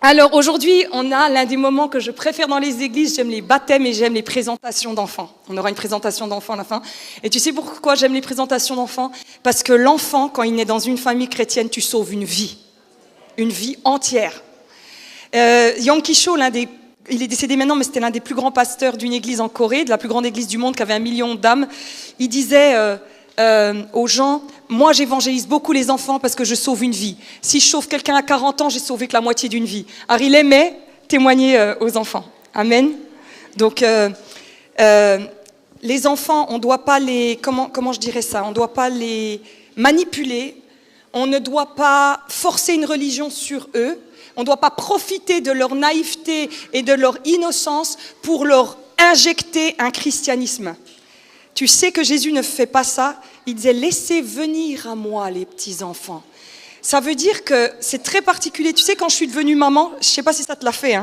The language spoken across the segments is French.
Alors aujourd'hui, on a l'un des moments que je préfère dans les églises, j'aime les baptêmes et j'aime les présentations d'enfants. On aura une présentation d'enfants à la fin. Et tu sais pourquoi j'aime les présentations d'enfants? Parce que l'enfant, quand il naît dans une famille chrétienne, tu sauves une vie entière. Yang Kisho, il est décédé maintenant, mais c'était l'un des plus grands pasteurs d'une église en Corée, de la plus grande église du monde qui avait 1 million d'âmes. Il disait aux gens, moi j'évangélise beaucoup les enfants parce que je sauve une vie. Si je sauve quelqu'un à 40 ans, j'ai sauvé que la moitié d'une vie. Alors il aimait témoigner aux enfants. Amen. Donc les enfants, on ne doit pas les, comment je dirais ça, on ne doit pas les manipuler, on ne doit pas forcer une religion sur eux. On ne doit pas profiter de leur naïveté et de leur innocence pour leur injecter un christianisme. Tu sais que Jésus ne fait pas ça. Il disait « Laissez venir à moi les petits-enfants ». Ça veut dire que c'est très particulier. Tu sais, quand je suis devenue maman, je ne sais pas si ça te l'a fait,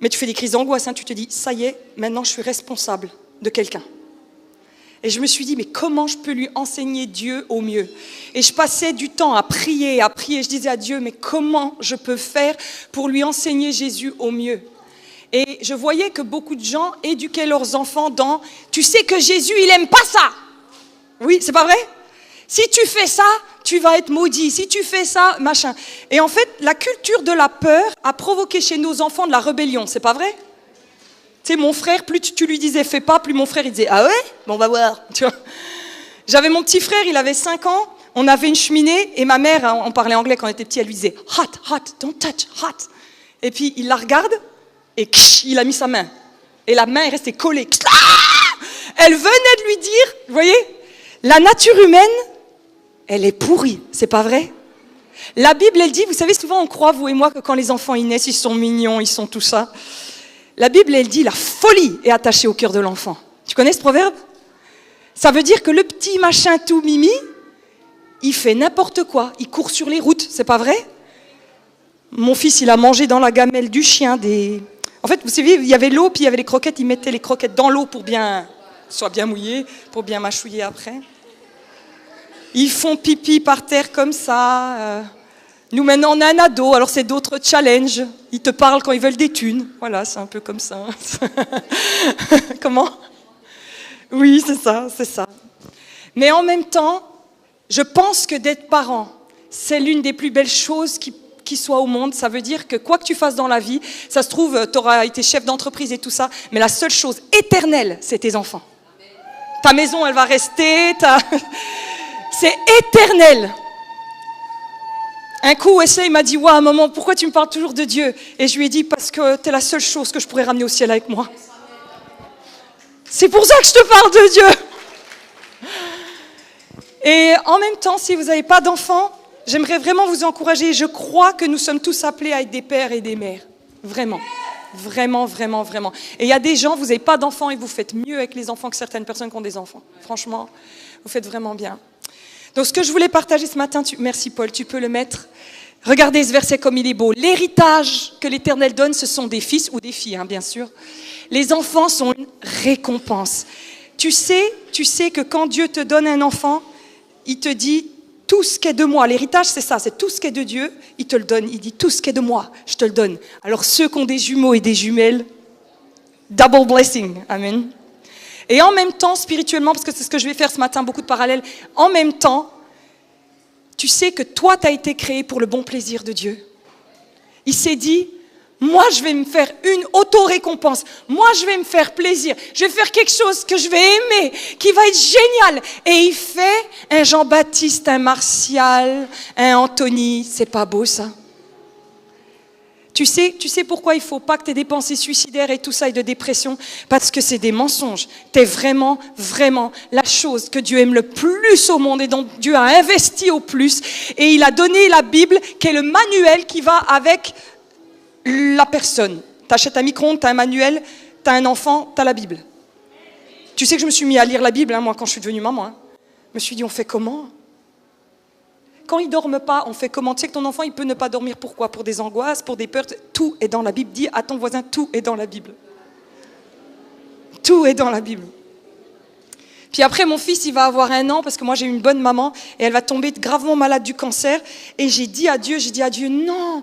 mais tu fais des crises d'angoisse. Tu te dis « Ça y est, maintenant je suis responsable de quelqu'un ». Et je me suis dit, mais comment je peux lui enseigner Dieu au mieux? Et je passais du temps à prier. Je disais à Dieu, mais comment je peux faire pour lui enseigner Jésus au mieux? Et je voyais que beaucoup de gens éduquaient leurs enfants dans, tu sais que Jésus, il n'aime pas ça. Oui, c'est pas vrai? Si tu fais ça, tu vas être maudit. Si tu fais ça, machin. Et en fait, la culture de la peur a provoqué chez nos enfants de la rébellion. C'est pas vrai? Tu sais, mon frère, plus tu lui disais fais pas, plus mon frère il disait ah ouais, bon on va voir. Tu vois. J'avais mon petit frère, il avait 5 ans, on avait une cheminée et ma mère, on parlait anglais quand on était petit, elle lui disait hot, hot, don't touch, hot. Et puis il la regarde et il a mis sa main et la main est restée collée. Elle venait de lui dire, vous voyez, la nature humaine, elle est pourrie, c'est pas vrai? La Bible elle dit, vous savez souvent on croit vous et moi que quand les enfants ils naissent, ils sont mignons, ils sont tout ça. La Bible, elle dit, la folie est attachée au cœur de l'enfant. Tu connais ce proverbe? Ça veut dire que le petit machin tout mimi, il fait n'importe quoi. Il court sur les routes, c'est pas vrai? Mon fils, il a mangé dans la gamelle du chien des... En fait, vous savez, il y avait l'eau, puis il y avait les croquettes. Il mettait les croquettes dans l'eau pour soit bien mouillé, pour bien mâchouiller après. Ils font pipi par terre comme ça... Nous, maintenant, on a un ado, alors c'est d'autres challenges. Ils te parlent quand ils veulent des thunes. Voilà, c'est un peu comme ça. Comment? Oui, c'est ça, c'est ça. Mais en même temps, je pense que d'être parent, c'est l'une des plus belles choses qui soit au monde. Ça veut dire que quoi que tu fasses dans la vie, ça se trouve, tu auras été chef d'entreprise et tout ça, mais la seule chose éternelle, c'est tes enfants. Ta maison, elle va rester, c'est éternel. Un coup, Wesley m'a dit, ouais, maman, pourquoi tu me parles toujours de Dieu? Et je lui ai dit, parce que t'es la seule chose que je pourrais ramener au ciel avec moi. C'est pour ça que je te parle de Dieu. Et en même temps, si vous n'avez pas d'enfants, j'aimerais vraiment vous encourager. Je crois que nous sommes tous appelés à être des pères et des mères. Vraiment. Vraiment, vraiment, vraiment. Et il y a des gens, vous n'avez pas d'enfants et vous faites mieux avec les enfants que certaines personnes qui ont des enfants. Franchement, vous faites vraiment bien. Donc ce que je voulais partager ce matin, merci Paul, tu peux le mettre. Regardez ce verset comme il est beau. L'héritage que l'Éternel donne, ce sont des fils ou des filles, bien sûr. Les enfants sont une récompense. Tu sais que quand Dieu te donne un enfant, il te dit tout ce qui est de moi. L'héritage, c'est ça, c'est tout ce qui est de Dieu, il te le donne. Il dit tout ce qui est de moi, je te le donne. Alors ceux qui ont des jumeaux et des jumelles, double blessing, amen. Et en même temps, spirituellement, parce que c'est ce que je vais faire ce matin, beaucoup de parallèles, en même temps, tu sais que toi, tu as été créé pour le bon plaisir de Dieu. Il s'est dit, moi, je vais me faire une auto-récompense. Moi, je vais me faire plaisir. Je vais faire quelque chose que je vais aimer, qui va être génial. Et il fait un Jean-Baptiste, un Martial, un Anthony. C'est pas beau, ça? Tu sais pourquoi il ne faut pas que tu aies des pensées suicidaires et tout ça et de dépression? Parce que c'est des mensonges. Tu es vraiment, vraiment la chose que Dieu aime le plus au monde et dont Dieu a investi au plus. Et il a donné la Bible qui est le manuel qui va avec la personne. Tu achètes un micro-ondes, tu as un manuel, tu as un enfant, tu as la Bible. Tu sais que je me suis mis à lire la Bible, moi, quand je suis devenue maman. Je me suis dit, on fait comment? Quand ils ne dorment pas, on fait comment? Tu sais que ton enfant, il peut ne pas dormir. Pourquoi? Pour des angoisses, pour des peurs. Tout est dans la Bible. Dis à ton voisin, tout est dans la Bible. Tout est dans la Bible. Puis après, mon fils, il va avoir 1 an, parce que moi, j'ai une bonne maman, et elle va tomber gravement malade du cancer. Et j'ai dit à Dieu, non,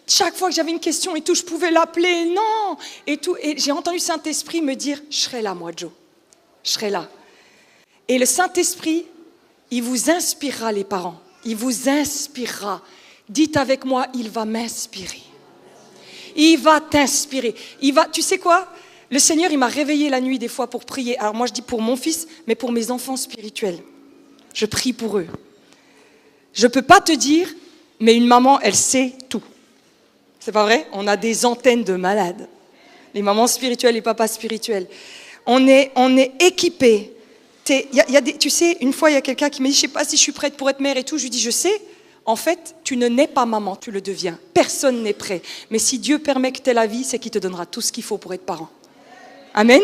Chaque fois que j'avais une question et tout, je pouvais l'appeler, non, et tout. Et j'ai entendu Saint-Esprit me dire, je serai là, moi, Joe. Je serai là. Et le Saint-Esprit, il vous inspirera, les parents. Il vous inspirera. Dites avec moi, il va m'inspirer. Il va t'inspirer. Tu sais quoi? Le Seigneur, il m'a réveillé la nuit des fois pour prier. Alors moi, je dis pour mon fils, mais pour mes enfants spirituels. Je prie pour eux. Je ne peux pas te dire, mais une maman, elle sait tout. C'est pas vrai? On a des antennes de malades. Les mamans spirituelles, les papas spirituels. On est équipés. Tu sais, une fois, il y a quelqu'un qui m'a dit, je ne sais pas si je suis prête pour être mère et tout. Je lui dis, je sais. En fait, tu ne nais pas maman, tu le deviens. Personne n'est prêt. Mais si Dieu permet que tu aies la vie, c'est qu'il te donnera tout ce qu'il faut pour être parent. Amen.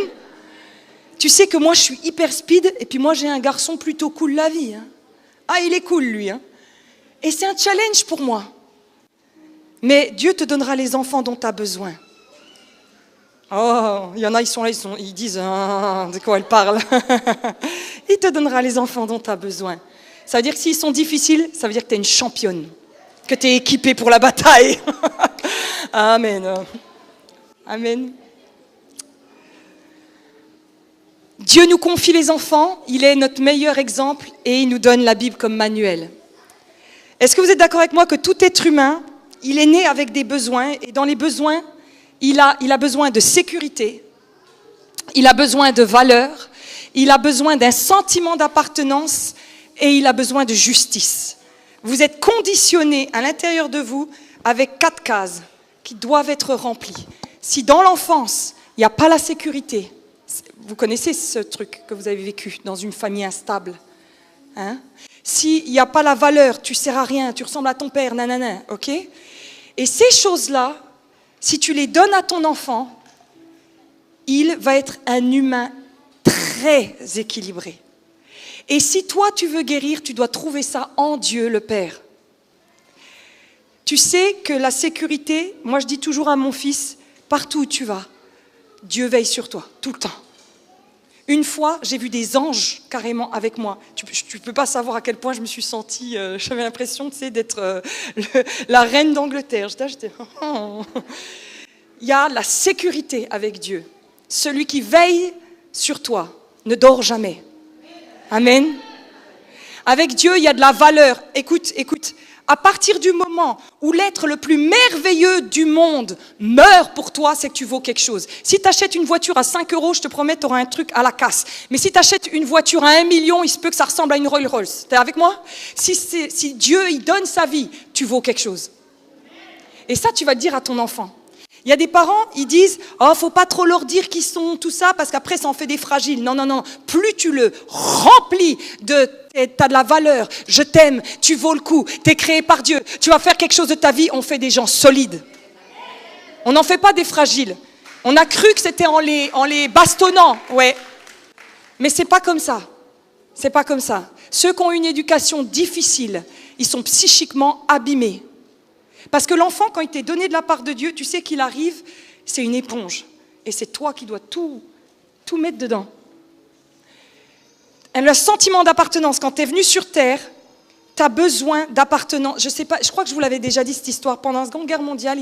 Tu sais que moi, je suis hyper speed, et puis moi, j'ai un garçon plutôt cool la vie. Hein. Ah, il est cool, lui. Hein. Et c'est un challenge pour moi. Mais Dieu te donnera les enfants dont tu as besoin. Oh, il y en a, ils sont là, ils disent, de quoi elle parle. Il te donnera les enfants dont tu as besoin. Ça veut dire que s'ils sont difficiles, ça veut dire que tu es une championne, que tu es équipée pour la bataille. Amen. Amen. Dieu nous confie les enfants, il est notre meilleur exemple et il nous donne la Bible comme manuel. Est-ce que vous êtes d'accord avec moi que tout être humain, il est né avec des besoins et dans les besoins, il a besoin de sécurité, il a besoin de valeur, il a besoin d'un sentiment d'appartenance et il a besoin de justice. Vous êtes conditionnés à l'intérieur de vous avec 4 cases qui doivent être remplies. Si dans l'enfance, il n'y a pas la sécurité, vous connaissez ce truc que vous avez vécu dans une famille instable, hein? S'il n'y a pas la valeur, tu ne sers à rien, tu ressembles à ton père, nanana, ok? Et ces choses-là, si tu les donnes à ton enfant, il va être un humain très équilibré. Et si toi, tu veux guérir, tu dois trouver ça en Dieu, le Père. Tu sais que la sécurité, moi je dis toujours à mon fils, partout où tu vas, Dieu veille sur toi, tout le temps. Une fois, j'ai vu des anges carrément avec moi. Tu ne peux pas savoir à quel point je me suis sentie, j'avais l'impression d'être la reine d'Angleterre. J'étais Il y a la sécurité avec Dieu. Celui qui veille sur toi ne dort jamais. Amen. Avec Dieu, il y a de la valeur. Écoute. À partir du moment où l'être le plus merveilleux du monde meurt pour toi, c'est que tu vaux quelque chose. Si tu achètes une voiture à 5 €, je te promets, tu auras un truc à la casse. Mais si tu achètes une voiture à 1 million, il se peut que ça ressemble à une Rolls-Royce. T'es avec moi? Si Dieu, il donne sa vie, tu vaux quelque chose. Et ça, tu vas le dire à ton enfant. Il y a des parents, ils disent « Oh, faut pas trop leur dire qu'ils sont tout ça, parce qu'après, ça en fait des fragiles. » Non. Plus tu le remplis t'as de la valeur, je t'aime, tu vaux le coup, t'es créé par Dieu, tu vas faire quelque chose de ta vie, on fait des gens solides. On n'en fait pas des fragiles. On a cru que c'était en les bastonnant, ouais. Mais c'est pas comme ça. C'est pas comme ça. Ceux qui ont une éducation difficile, ils sont psychiquement abîmés. Parce que l'enfant, quand il t'est donné de la part de Dieu, tu sais qu'il arrive, c'est une éponge. Et c'est toi qui dois tout mettre dedans. Le sentiment d'appartenance, quand tu es venu sur Terre, tu as besoin d'appartenance. Je sais pas, je crois que je vous l'avais déjà dit cette histoire. Pendant la Seconde Guerre mondiale,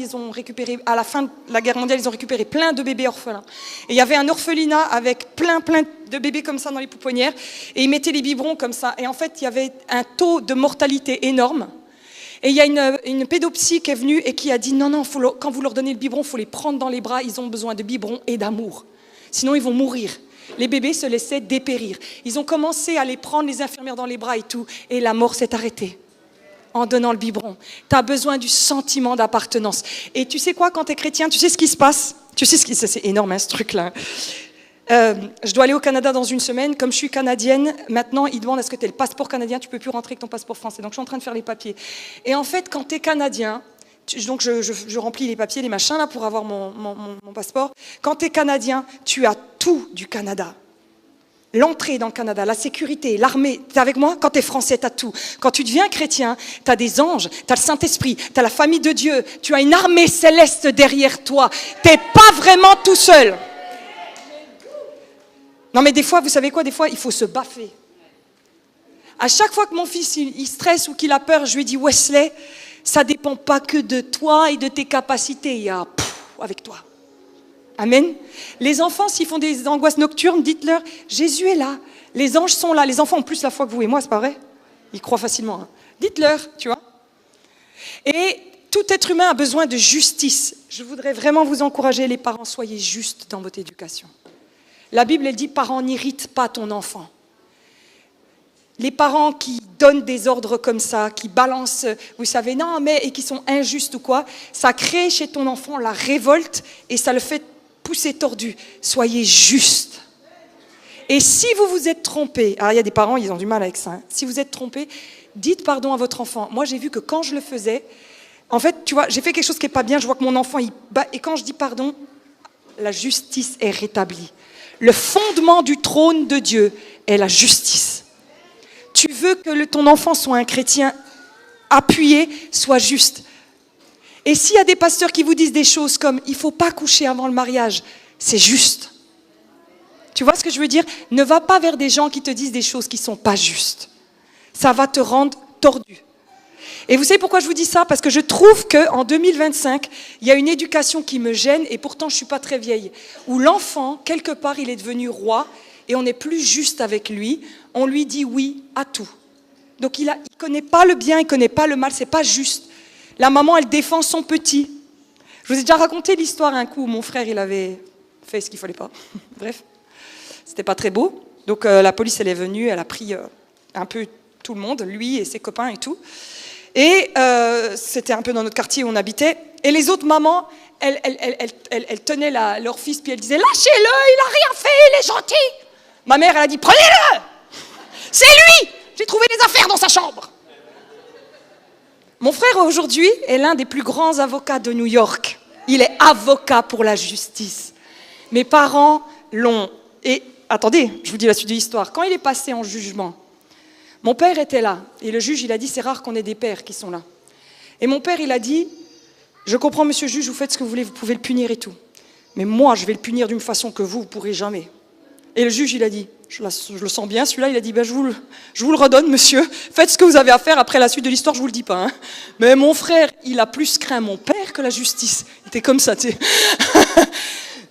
à la fin de la guerre mondiale, ils ont récupéré plein de bébés orphelins. Et il y avait un orphelinat avec plein de bébés comme ça dans les pouponnières. Et ils mettaient les biberons comme ça. Et en fait, il y avait un taux de mortalité énorme. Et il y a une pédopsie qui est venue et qui a dit non, quand vous leur donnez le biberon, il faut les prendre dans les bras, ils ont besoin de biberon et d'amour. Sinon, ils vont mourir. Les bébés se laissaient dépérir. Ils ont commencé à les prendre, les infirmières dans les bras et tout, et la mort s'est arrêtée en donnant le biberon. Tu as besoin du sentiment d'appartenance. Et tu sais quoi, quand tu es chrétien, tu sais ce qui se passe? C'est énorme, hein, ce truc-là. Je dois aller au Canada dans une semaine. Comme je suis canadienne, maintenant, ils demandent est-ce que tu as le passeport canadien, tu ne peux plus rentrer avec ton passeport français. Donc, je suis en train de faire les papiers. Et en fait, quand tu es canadien, donc je remplis les papiers, les machins, là, pour avoir mon passeport. Quand tu es canadien, tu as tout du Canada. L'entrée dans le Canada, la sécurité, l'armée. Tu es avec moi? Quand tu es français, tu as tout. Quand tu deviens chrétien, tu as des anges, tu as le Saint-Esprit, tu as la famille de Dieu, tu as une armée céleste derrière toi. Tu n'es pas vraiment tout seul. Non, mais des fois, vous savez quoi? Des fois, il faut se baffer. À chaque fois que mon fils il stresse ou qu'il a peur, je lui dis Wesley, ça ne dépend pas que de toi et de tes capacités. Il y a avec toi. Amen. Les enfants, s'ils font des angoisses nocturnes, dites-leur, Jésus est là. Les anges sont là. Les enfants ont plus la foi que vous et moi, c'est pas vrai? Ils croient facilement. Hein. Dites-leur, tu vois. Et tout être humain a besoin de justice. Je voudrais vraiment vous encourager, les parents, soyez justes dans votre éducation. La Bible, elle dit, parents, n'irrite pas ton enfant. Les parents qui donnent des ordres comme ça, qui balancent, vous savez, non, mais, et qui sont injustes ou quoi, ça crée chez ton enfant la révolte et ça le fait pousser tordu. Soyez justes. Et si vous vous êtes trompé, alors il y a des parents, ils ont du mal avec ça, hein. Si vous êtes trompé, dites pardon à votre enfant. Moi, j'ai vu que quand je le faisais, en fait, tu vois, j'ai fait quelque chose qui n'est pas bien, je vois que mon enfant, il bat, et quand je dis pardon, la justice est rétablie. Le fondement du trône de Dieu est la justice. Tu veux que ton enfant soit un chrétien appuyé, soit juste. Et s'il y a des pasteurs qui vous disent des choses comme « il ne faut pas coucher avant le mariage », c'est juste. Tu vois ce que je veux dire? Ne va pas vers des gens qui te disent des choses qui ne sont pas justes. Ça va te rendre tordu. Et vous savez pourquoi je vous dis ça? Parce que je trouve qu'en 2025, il y a une éducation qui me gêne, et pourtant je ne suis pas très vieille, où l'enfant, quelque part, il est devenu roi, et on n'est plus juste avec lui, on lui dit oui à tout. Donc il ne connaît pas le bien, il ne connaît pas le mal, ce n'est pas juste. La maman, elle défend son petit. Je vous ai déjà raconté l'histoire un coup où mon frère, il avait fait ce qu'il ne fallait pas. Bref, c'était pas très beau. Donc la police, elle est venue, elle a pris un peu tout le monde, lui et ses copains et tout. Et c'était un peu dans notre quartier où on habitait. Et les autres mamans, elles tenaient leur fils, puis elles disaient « Lâchez-le, il n'a rien fait, il est gentil !» Ma mère, elle a dit « Prenez-le! C'est lui! J'ai trouvé des affaires dans sa chambre !» Mon frère, aujourd'hui, est l'un des plus grands avocats de New York. Il est avocat pour la justice. Mes parents l'ont... Et attendez, je vous dis la suite de l'histoire. Quand il est passé en jugement, mon père était là. Et le juge, il a dit, c'est rare qu'on ait des pères qui sont là. Et mon père, il a dit, je comprends, monsieur le juge, vous faites ce que vous voulez, vous pouvez le punir et tout. Mais moi, je vais le punir d'une façon que vous ne pourrez jamais. Et le juge, il a dit, je le sens bien, celui-là, il a dit, ben, je vous le redonne, monsieur. Faites ce que vous avez à faire. Après la suite de l'histoire, je ne vous le dis pas. Hein. Mais mon frère, il a plus craint mon père que la justice. Il était comme ça, tu sais.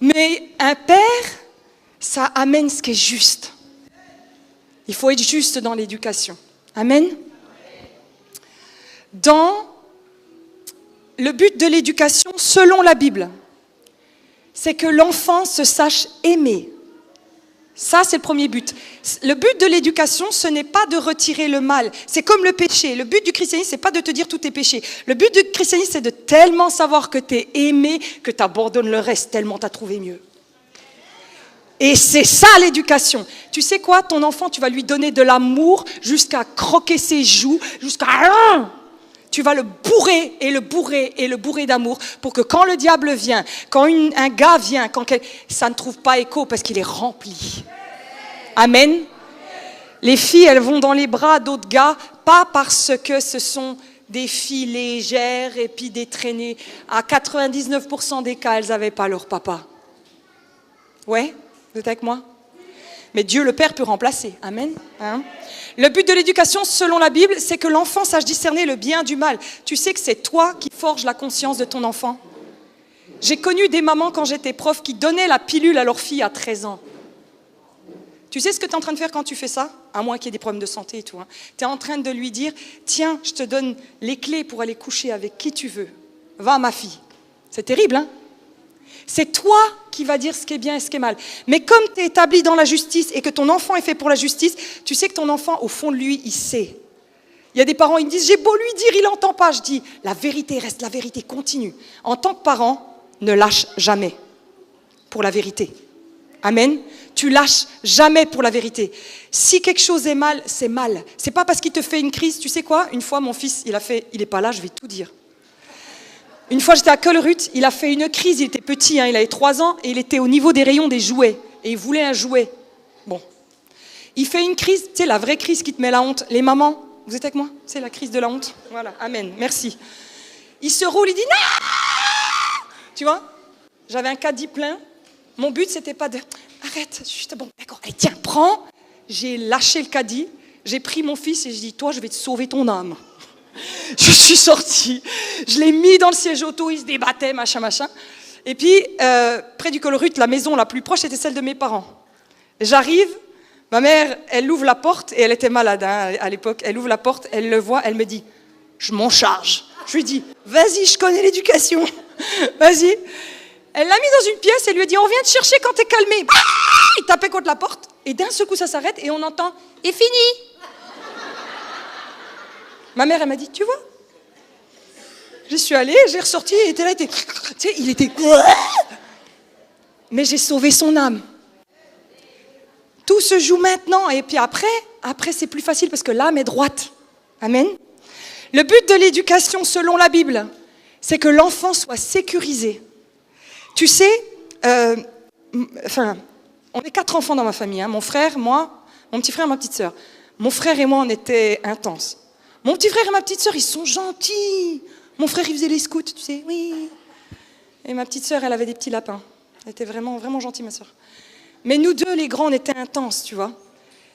Mais un père, ça amène ce qui est juste. Il faut être juste dans l'éducation. Amen. Dans le but de l'éducation, selon la Bible, c'est que l'enfant se sache aimer. Ça, c'est le premier but. Le but de l'éducation, ce n'est pas de retirer le mal. C'est comme le péché. Le but du christianisme, ce n'est pas de te dire tous tes péchés. Le but du christianisme, c'est de tellement savoir que tu es aimé, que tu abandonnes le reste tellement tu as trouvé mieux. Et c'est ça l'éducation. Tu sais quoi, ton enfant, tu vas lui donner de l'amour jusqu'à croquer ses joues, jusqu'à... Tu vas le bourrer et le bourrer et le bourrer d'amour pour que quand le diable vient, quand un gars vient, ça ne trouve pas écho parce qu'il est rempli. Amen. Les filles, elles vont dans les bras d'autres gars, pas parce que ce sont des filles légères et puis des traînées. À 99% des cas, elles n'avaient pas leur papa. Ouais, vous êtes avec moi? Mais Dieu le Père peut remplacer. Amen. Hein? Le but de l'éducation, selon la Bible, c'est que l'enfant sache discerner le bien du mal. Tu sais que c'est toi qui forges la conscience de ton enfant. J'ai connu des mamans quand j'étais prof qui donnaient la pilule à leur fille à 13 ans. Tu sais ce que tu es en train de faire quand tu fais ça? À moins qu'il y ait des problèmes de santé et tout. Hein. Tu es en train de lui dire, tiens, je te donne les clés pour aller coucher avec qui tu veux. Va, ma fille. C'est terrible, hein? C'est toi qui vas dire ce qui est bien et ce qui est mal. Mais comme tu es établi dans la justice et que ton enfant est fait pour la justice, tu sais que ton enfant, au fond de lui, il sait. Il y a des parents, ils me disent, j'ai beau lui dire, il n'entend pas. Je dis, la vérité reste la vérité, continue. En tant que parent, ne lâche jamais pour la vérité. Amen. Tu lâches jamais pour la vérité. Si quelque chose est mal, c'est mal. C'est pas parce qu'il te fait une crise. Tu sais quoi? Une fois, mon fils, il n'est pas là, je vais tout dire. Une fois, j'étais à Colruyt, il a fait une crise, il était petit, hein, il avait 3 ans, et il était au niveau des rayons des jouets. Et il voulait un jouet. Bon. Il fait une crise, tu sais, la vraie crise qui te met la honte. Les mamans, vous êtes avec moi? C'est la crise de la honte. Voilà, amen, merci. Il se roule, il dit non! Tu vois? J'avais un caddie plein. Mon but, c'était pas de... Arrête, juste bon, d'accord, allez, tiens, prends. J'ai lâché le caddie, j'ai pris mon fils et j'ai dit, toi, je vais te sauver ton âme. Je suis sortie, je l'ai mis dans le siège auto, il se débattait, machin. Et puis, près du Colruyt, la maison la plus proche, c'était celle de mes parents. J'arrive, ma mère, elle ouvre la porte, et elle était malade à l'époque, elle ouvre la porte, elle le voit, elle me dit, je m'en charge. Je lui dis, vas-y, je connais l'éducation, vas-y. Elle l'a mis dans une pièce et lui a dit, on vient te chercher quand t'es calmé. Il tapait contre la porte, et d'un seul coup, ça s'arrête, et on entend, et fini. Ma mère, elle m'a dit, tu vois, je suis allée, j'ai ressorti, il était là, il était... Mais j'ai sauvé son âme. Tout se joue maintenant, et puis après c'est plus facile parce que l'âme est droite. Amen. Le but de l'éducation, selon la Bible, c'est que l'enfant soit sécurisé. Tu sais, on est 4 enfants dans ma famille, hein, mon frère, moi, mon petit frère et ma petite sœur. Mon frère et moi, on était intenses. Mon petit frère et ma petite sœur, ils sont gentils. Mon frère, il faisait les scouts, tu sais, oui. Et ma petite sœur, elle avait des petits lapins. Elle était vraiment, vraiment gentille, ma sœur. Mais nous deux, les grands, on était intenses, tu vois.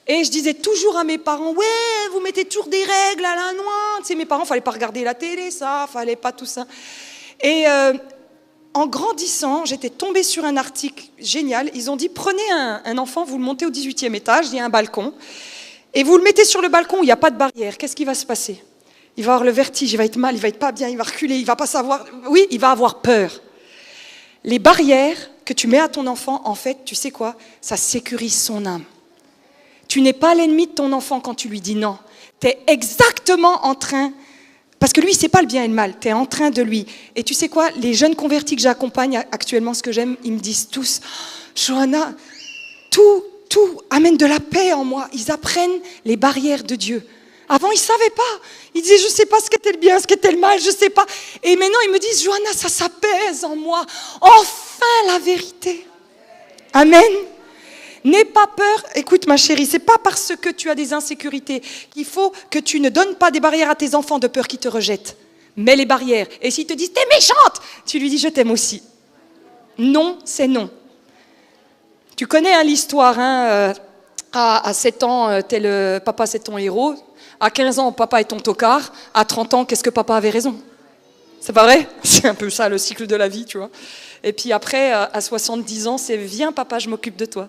Et je disais toujours à mes parents, ouais, vous mettez toujours des règles à la noix. Tu sais, mes parents, il fallait pas regarder la télé, ça, fallait pas tout ça. Et en grandissant, j'étais tombée sur un article génial. Ils ont dit, prenez un enfant, vous le montez au 18e étage, il y a un balcon. Et vous le mettez sur le balcon où il n'y a pas de barrière. Qu'est-ce qui va se passer? Il va avoir le vertige, il va être mal, il va être pas bien, il va reculer, il va pas savoir... Oui, il va avoir peur. Les barrières que tu mets à ton enfant, en fait, tu sais quoi? Ça sécurise son âme. Tu n'es pas l'ennemi de ton enfant quand tu lui dis non. Tu es exactement en train... Parce que lui, il ne sait pas le bien et le mal. Tu es en train de lui... Et tu sais quoi? Les jeunes convertis que j'accompagne actuellement, ce que j'aime, ils me disent tous, Johanna, tout amène de la paix en moi. Ils apprennent les barrières de Dieu. Avant, ils ne savaient pas. Ils disaient, je ne sais pas ce qu'était le bien, ce qu'était le mal, je ne sais pas. Et maintenant, ils me disent, Johanna, ça s'apaise en moi. Enfin, la vérité. Amen. N'aie pas peur. Écoute, ma chérie, ce n'est pas parce que tu as des insécurités qu'il faut que tu ne donnes pas des barrières à tes enfants de peur qu'ils te rejettent. Mets les barrières. Et s'ils te disent, t'es méchante, tu lui dis, je t'aime aussi. Non, c'est non. Tu connais l'histoire, hein, à 7 ans, papa c'est ton héros. À 15 ans, papa est ton tocard. À 30 ans, qu'est-ce que papa avait raison? C'est pas vrai? C'est un peu ça le cycle de la vie, tu vois. Et puis après, à 70 ans, c'est viens papa, je m'occupe de toi.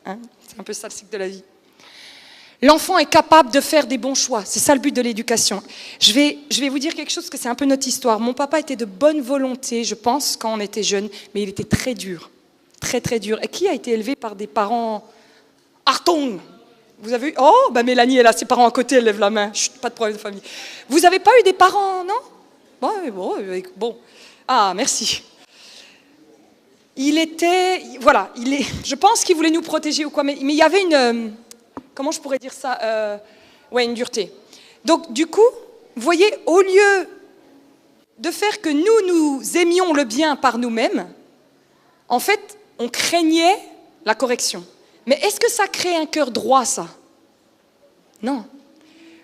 Hein, c'est un peu ça le cycle de la vie. L'enfant est capable de faire des bons choix. C'est ça le but de l'éducation. Je vais vous dire quelque chose, que c'est un peu notre histoire. Mon papa était de bonne volonté, je pense, quand on était jeune, mais il était très dur. Très, très dur. Et qui a été élevé par des parents Artung? Vous avez eu... Oh, bah Mélanie, elle a ses parents à côté, elle lève la main. Chut, pas de problème de famille. Vous n'avez pas eu des parents, non? Bon. Ah, merci. Il était... Voilà, je pense qu'il voulait nous protéger ou quoi, mais il y avait une... comment je pourrais dire ça? Une dureté. Donc, du coup, vous voyez, au lieu de faire que nous aimions le bien par nous-mêmes, en fait, on craignait la correction. Mais est-ce que ça crée un cœur droit, ça? Non.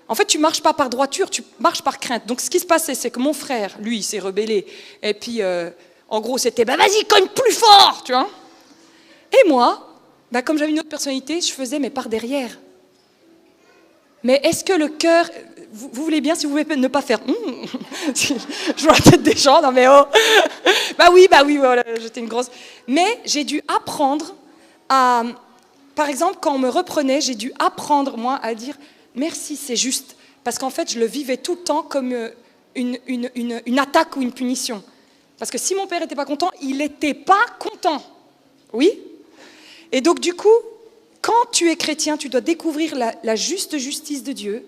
En fait, tu ne marches pas par droiture, tu marches par crainte. Donc, ce qui se passait, c'est que mon frère, lui, il s'est rebellé. Et puis, en gros, c'était, vas-y, cogne plus fort, tu vois. Et moi, comme j'avais une autre personnalité, je faisais, mais par derrière. Mais est-ce que le cœur... Vous voulez bien, si vous pouvez ne pas faire... je vois la tête des gens, non mais oh. Bah oui, voilà, j'étais une grosse... Mais j'ai dû apprendre à... Par exemple, quand on me reprenait, j'ai dû apprendre, moi, à dire merci, c'est juste. Parce qu'en fait, je le vivais tout le temps comme une attaque ou une punition. Parce que si mon père n'était pas content, il n'était pas content. Oui? Et donc, du coup, quand tu es chrétien, tu dois découvrir la juste justice de Dieu.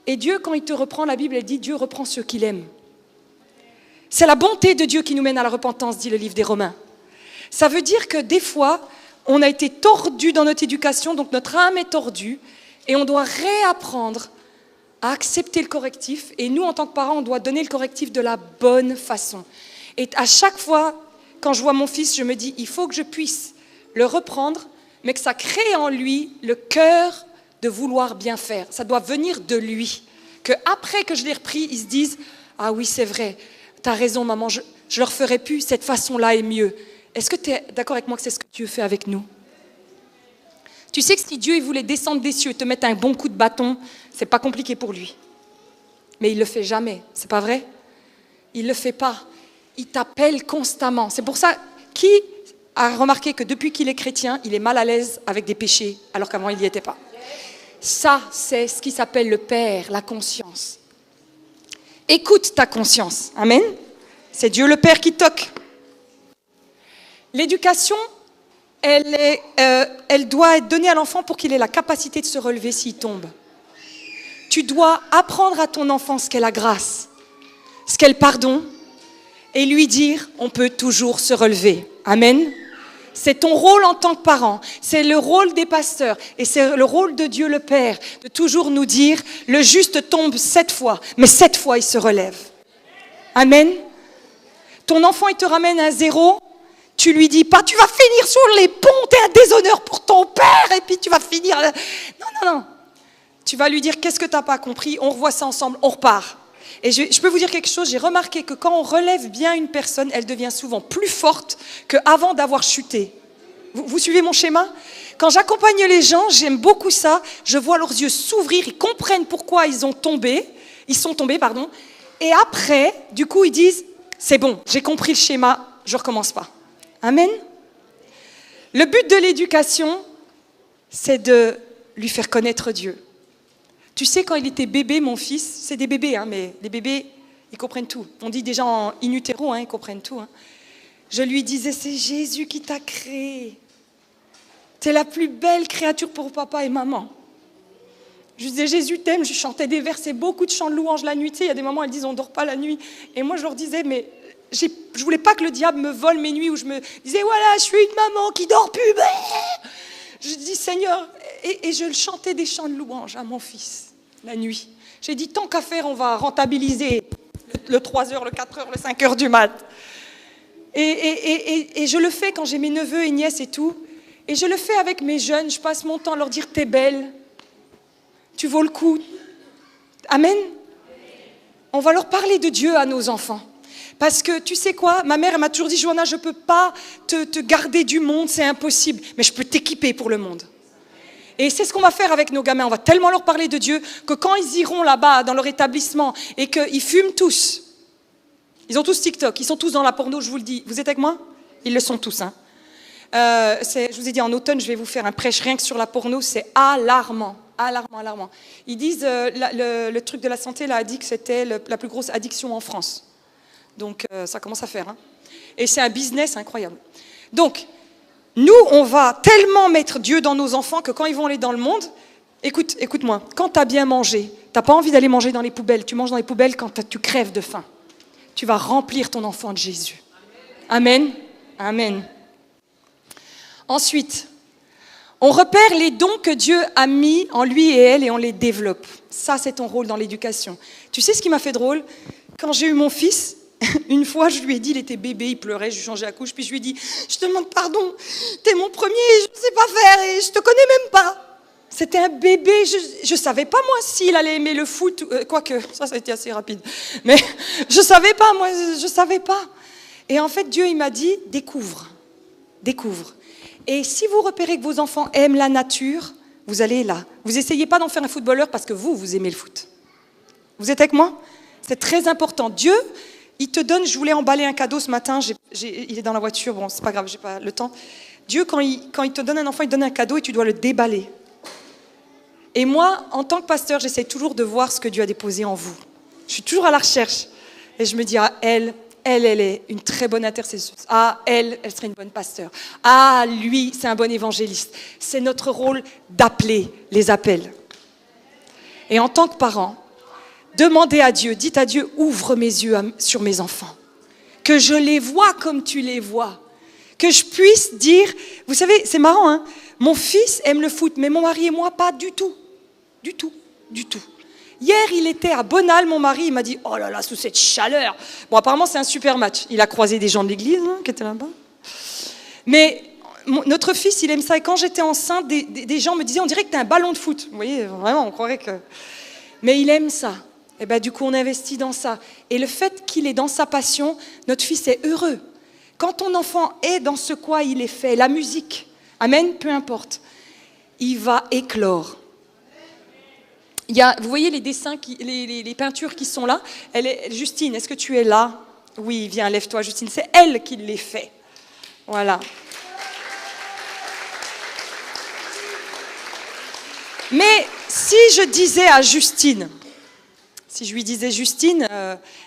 Et Dieu, quand il te reprend, la Bible, elle dit, Dieu reprend ceux qu'il aime. C'est la bonté de Dieu qui nous mène à la repentance, dit le livre des Romains. Ça veut dire que des fois... On a été tordu dans notre éducation, donc notre âme est tordue, et on doit réapprendre à accepter le correctif. Et nous, en tant que parents, on doit donner le correctif de la bonne façon. Et à chaque fois, quand je vois mon fils, je me dis, il faut que je puisse le reprendre, mais que ça crée en lui le cœur de vouloir bien faire. Ça doit venir de lui. Qu'après que je l'ai repris, ils se disent, ah oui, c'est vrai, t'as raison, maman, je ne le referai plus, cette façon-là est mieux. Est-ce que tu es d'accord avec moi que c'est ce que Dieu fait avec nous? Tu sais que si Dieu il voulait descendre des cieux et te mettre un bon coup de bâton, c'est pas compliqué pour lui. Mais il ne le fait jamais, c'est pas vrai? Il ne le fait pas. Il t'appelle constamment. C'est pour ça, qui a remarqué que depuis qu'il est chrétien, il est mal à l'aise avec des péchés, alors qu'avant il n'y était pas? Ça, c'est ce qui s'appelle le Père, la conscience. Écoute ta conscience. Amen. C'est Dieu le Père qui toque. L'éducation, elle doit être donnée à l'enfant pour qu'il ait la capacité de se relever s'il tombe. Tu dois apprendre à ton enfant ce qu'est la grâce, ce qu'est le pardon, et lui dire, on peut toujours se relever. Amen. C'est ton rôle en tant que parent, c'est le rôle des pasteurs, et c'est le rôle de Dieu le Père, de toujours nous dire, le juste tombe 7 fois, mais 7 fois il se relève. Amen. Ton enfant, il te ramène à 0, tu lui dis pas, tu vas finir sur les ponts, t'es un déshonneur pour ton père, et puis tu vas finir... Non. Tu vas lui dire, qu'est-ce que t'as pas compris, on revoit ça ensemble, on repart. Et je peux vous dire quelque chose, j'ai remarqué que quand on relève bien une personne, elle devient souvent plus forte qu'avant d'avoir chuté. Vous suivez mon schéma? Quand j'accompagne les gens, j'aime beaucoup ça, je vois leurs yeux s'ouvrir, ils comprennent pourquoi ils sont tombés, et après, du coup, ils disent, c'est bon, j'ai compris le schéma, je ne recommence pas. Amen. Le but de l'éducation, c'est de lui faire connaître Dieu. Tu sais, quand il était bébé, mon fils, c'est des bébés, mais les bébés, ils comprennent tout. On dit déjà en in utero, ils comprennent tout. Je lui disais, c'est Jésus qui t'a créé. Tu es la plus belle créature pour papa et maman. Je lui disais, Jésus t'aime, je chantais des versets, beaucoup de chants de louanges la nuit. Tu sais, il y a des moments, elles disent, on ne dort pas la nuit. Et moi, je leur disais, mais je ne voulais pas que le diable me vole mes nuits où je me disais, voilà, je suis une maman qui dort plus. Je dis, Seigneur, et je chantais des chants de louanges à mon fils la nuit. J'ai dit, tant qu'à faire, on va rentabiliser le 3h, le 4h, le 5h du mat. Et je le fais quand j'ai mes neveux et nièces et tout. Et je le fais avec mes jeunes. Je passe mon temps à leur dire, t'es belle. Tu vaux le coup. Amen. On va leur parler de Dieu à nos enfants. Parce que tu sais quoi, ma mère elle m'a toujours dit, Johanna, je ne peux pas te garder du monde, c'est impossible. Mais je peux t'équiper pour le monde. Et c'est ce qu'on va faire avec nos gamins. On va tellement leur parler de Dieu que quand ils iront là-bas dans leur établissement et qu'ils fument tous, ils ont tous TikTok, ils sont tous dans la porno, je vous le dis. Vous êtes avec moi? Ils le sont tous. Je vous ai dit, en automne, je vais vous faire un prêche rien que sur la porno. C'est alarmant. Alarmant. Ils disent, le truc de la santé là, a dit que c'était la plus grosse addiction en France. Donc, ça commence à faire. Et c'est un business incroyable. Donc, nous, on va tellement mettre Dieu dans nos enfants que quand ils vont aller dans le monde, écoute-moi, quand tu as bien mangé, tu n'as pas envie d'aller manger dans les poubelles, tu manges dans les poubelles quand tu crèves de faim. Tu vas remplir ton enfant de Jésus. Amen. Amen. Ensuite, on repère les dons que Dieu a mis en lui et elle et on les développe. Ça, c'est ton rôle dans l'éducation. Tu sais ce qui m'a fait drôle? Quand j'ai eu mon fils, une fois, je lui ai dit, il était bébé, il pleurait, je lui ai changé la couche, puis je lui ai dit, je te demande pardon, t'es mon premier, je ne sais pas faire et je te connais même pas. C'était un bébé, je ne savais pas moi s'il allait aimer le foot, quoique, ça a été assez rapide, mais je ne savais pas, moi, je ne savais pas. Et en fait, Dieu, il m'a dit, découvre. Et si vous repérez que vos enfants aiment la nature, vous allez là. Vous essayez pas d'en faire un footballeur parce que vous aimez le foot. Vous êtes avec moi? C'est très important. Dieu, il te donne, je voulais emballer un cadeau ce matin, il est dans la voiture, bon, c'est pas grave, j'ai pas le temps. Dieu, quand il te donne un enfant, il te donne un cadeau et tu dois le déballer. Et moi, en tant que pasteur, j'essaie toujours de voir ce que Dieu a déposé en vous. Je suis toujours à la recherche. Et je me dis, elle est une très bonne intercesseuse. Elle serait une bonne pasteur. Lui, c'est un bon évangéliste. C'est notre rôle d'appeler les appels. Et en tant que parent, demandez à Dieu, dites à Dieu, ouvre mes yeux sur mes enfants. Que je les vois comme tu les vois. Que je puisse dire, vous savez, c'est marrant, mon fils aime le foot, mais mon mari et moi, pas du tout. Du tout. Hier, il était à Bonal, mon mari, il m'a dit, oh là là, sous cette chaleur. Bon, apparemment, c'est un super match. Il a croisé des gens de l'église qui étaient là-bas. Mais notre fils, il aime ça. Et quand j'étais enceinte, des gens me disaient, on dirait que t'es un ballon de foot. Vous voyez, vraiment, on croirait que... Mais il aime ça. Et du coup, on investit dans ça. Et le fait qu'il est dans sa passion, notre fils est heureux. Quand ton enfant est dans ce quoi il est fait, la musique, amen, peu importe, il va éclore. Vous voyez les dessins, les peintures qui sont là. Justine, est-ce que tu es là? Oui, viens, lève-toi, Justine. C'est elle qui les fait. Voilà. Mais si je disais à Justine,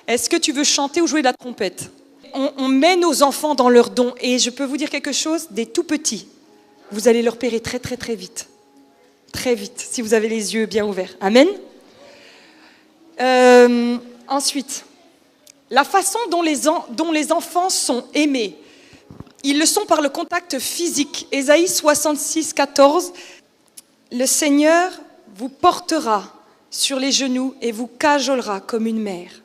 est-ce que tu veux chanter ou jouer de la trompette? On met nos enfants dans leurs dons. Et je peux vous dire quelque chose, des tout petits, vous allez le repérer très très très vite. Très vite, si vous avez les yeux bien ouverts. Amen. Ensuite, la façon dont les enfants sont aimés, ils le sont par le contact physique. Ésaïe 66, 14, le Seigneur vous portera sur les genoux et vous cajolera comme une mère.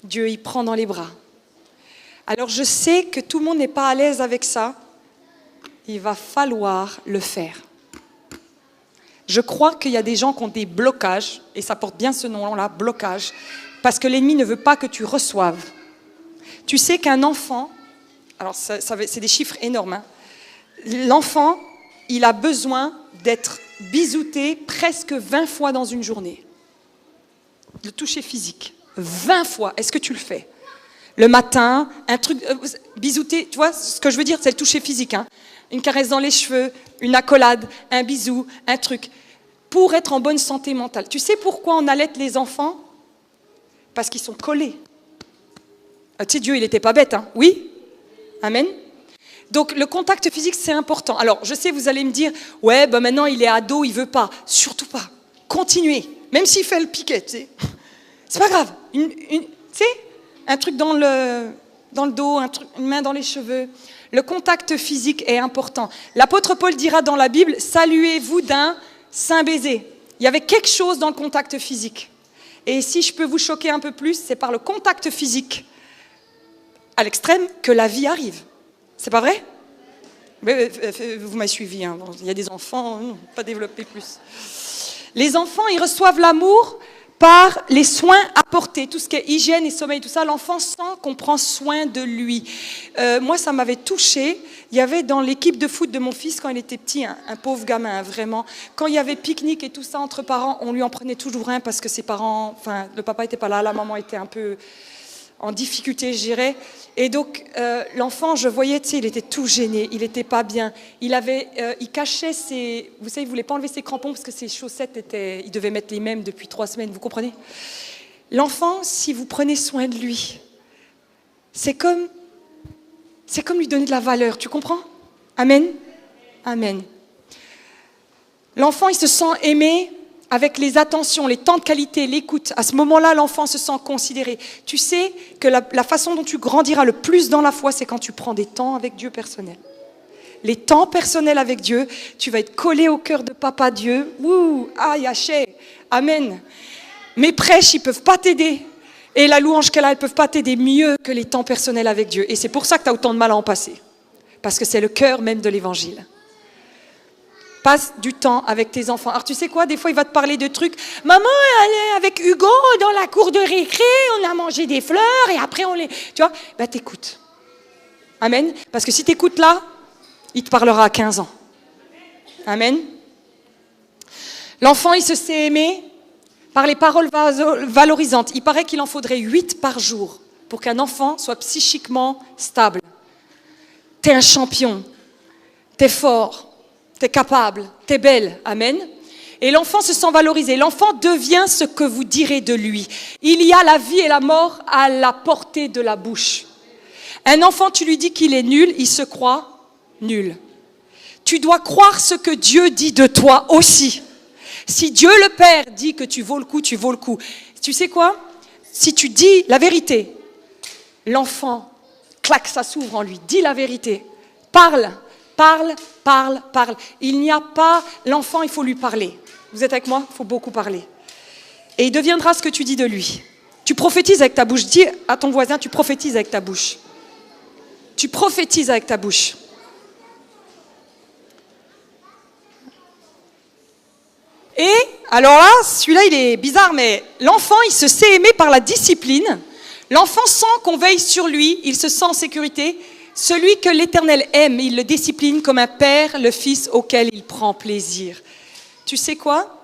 Dieu y prend dans les bras. Alors je sais que tout le monde n'est pas à l'aise avec ça. Il va falloir le faire. Je crois qu'il y a des gens qui ont des blocages, et ça porte bien ce nom-là, blocage, parce que l'ennemi ne veut pas que tu reçoives. Tu sais qu'un enfant, alors c'est des chiffres énormes, hein. L'enfant, il a besoin d'être bisouté presque 20 fois dans une journée. Le toucher physique, 20 fois. Est-ce que tu le fais? Le matin, un truc, bisouter, tu vois ce que je veux dire, c'est le toucher physique, hein. Une caresse dans les cheveux, une accolade, un bisou, un truc, pour être en bonne santé mentale. Tu sais pourquoi on allaite les enfants? Parce qu'ils sont collés. Tu sais, Dieu, il n'était pas bête, hein? Oui? Amen? Donc, le contact physique, c'est important. Alors, je sais, vous allez me dire, ouais, ben maintenant, il est ado, il ne veut pas. Surtout pas. Continuez. Même s'il fait le piquet, tu sais. C'est pas grave. Tu sais, un truc dans le dos, une main dans les cheveux. Le contact physique est important. L'apôtre Paul dira dans la Bible, saluez-vous d'un saint baiser. Il y avait quelque chose dans le contact physique. Et si je peux vous choquer un peu plus, c'est par le contact physique à l'extrême que la vie arrive. C'est pas vrai? Vous m'avez suivi, hein. Il y a des enfants, pas développer plus. Les enfants, ils reçoivent l'amour par les soins apportés, tout ce qui est hygiène et sommeil, tout ça. L'enfant sent qu'on prend soin de lui. Moi, ça m'avait touchée. Il y avait dans l'équipe de foot de mon fils, quand il était petit, un pauvre gamin, vraiment. Quand il y avait pique-nique et tout ça entre parents, on lui en prenait toujours un parce que ses parents, enfin, le papa n'était pas là, la maman était un peu en difficulté, je dirais. Et donc, l'enfant, je voyais, tu sais, il était tout gêné, il n'était pas bien. Il cachait ses... Vous savez, il ne voulait pas enlever ses crampons parce que ses chaussettes étaient... Il devait mettre les mêmes depuis 3 semaines, vous comprenez? L'enfant, si vous prenez soin de lui, c'est comme lui donner de la valeur, tu comprends? Amen? Amen. L'enfant, il se sent aimé avec les attentions, les temps de qualité, l'écoute. À ce moment-là, l'enfant se sent considéré. Tu sais que la façon dont tu grandiras le plus dans la foi, c'est quand tu prends des temps avec Dieu personnel. Les temps personnels avec Dieu, tu vas être collé au cœur de Papa Dieu. Ouh, ah, yaché, amen. Mes prêches, ils ne peuvent pas t'aider. Et la louange qu'elle a, elles ne peuvent pas t'aider mieux que les temps personnels avec Dieu. Et c'est pour ça que tu as autant de mal à en passer. Parce que c'est le cœur même de l'évangile. Passe du temps avec tes enfants. Alors tu sais quoi, des fois il va te parler de trucs. Maman, elle est avec Hugo dans la cour de récré, on a mangé des fleurs et après on les... Tu vois, ben t'écoutes. Amen. Parce que si t'écoutes là, il te parlera à 15 ans. Amen. L'enfant, il se sait aimer par les paroles valorisantes. Il paraît qu'il en faudrait 8 par jour pour qu'un enfant soit psychiquement stable. T'es un champion. T'es fort. T'es capable, t'es belle, amen. Et l'enfant se sent valorisé. L'enfant devient ce que vous direz de lui. Il y a la vie et la mort à la portée de la bouche. Un enfant, tu lui dis qu'il est nul, il se croit nul. Tu dois croire ce que Dieu dit de toi aussi. Si Dieu le Père dit que tu vaux le coup, tu vaux le coup. Tu sais quoi? Si tu dis la vérité, l'enfant, clac, ça s'ouvre en lui. Dis la vérité. Parle. Parle, parle, parle. Il n'y a pas... L'enfant, il faut lui parler. Vous êtes avec moi? Il faut beaucoup parler. Et il deviendra ce que tu dis de lui. Tu prophétises avec ta bouche. Dis à ton voisin, tu prophétises avec ta bouche. Tu prophétises avec ta bouche. Et, alors là, celui-là, il est bizarre, mais l'enfant, il se sait aimer par la discipline. L'enfant sent qu'on veille sur lui, il se sent en sécurité. Celui que l'Éternel aime, il le discipline comme un père le fils auquel il prend plaisir. Tu sais quoi?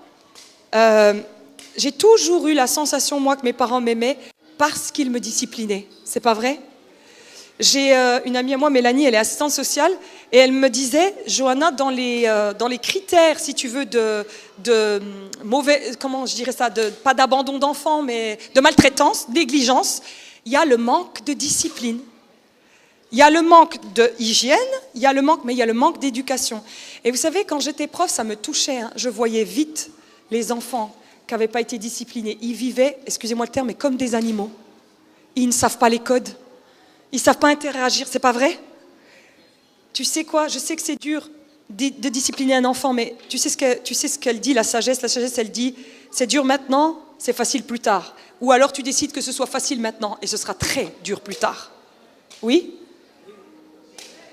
J'ai toujours eu la sensation, moi, que mes parents m'aimaient parce qu'ils me disciplinaient. C'est pas vrai? J'ai une amie à moi, Mélanie, elle est assistante sociale, et elle me disait, Johanna, dans les critères, si tu veux, de mauvais, comment je dirais ça, pas d'abandon d'enfants, mais de maltraitance, négligence, il y a le manque de discipline. Il y a le manque d'hygiène, mais il y a le manque d'éducation. Et vous savez, quand j'étais prof, ça me touchait. Hein. Je voyais vite les enfants qui n'avaient pas été disciplinés. Ils vivaient, excusez-moi le terme, mais comme des animaux. Ils ne savent pas les codes. Ils ne savent pas interagir. C'est pas vrai? Tu sais quoi? Je sais que c'est dur de discipliner un enfant, mais tu sais ce qu'elle dit, la sagesse? La sagesse, elle dit, c'est dur maintenant, c'est facile plus tard. Ou alors tu décides que ce soit facile maintenant, et ce sera très dur plus tard. Oui?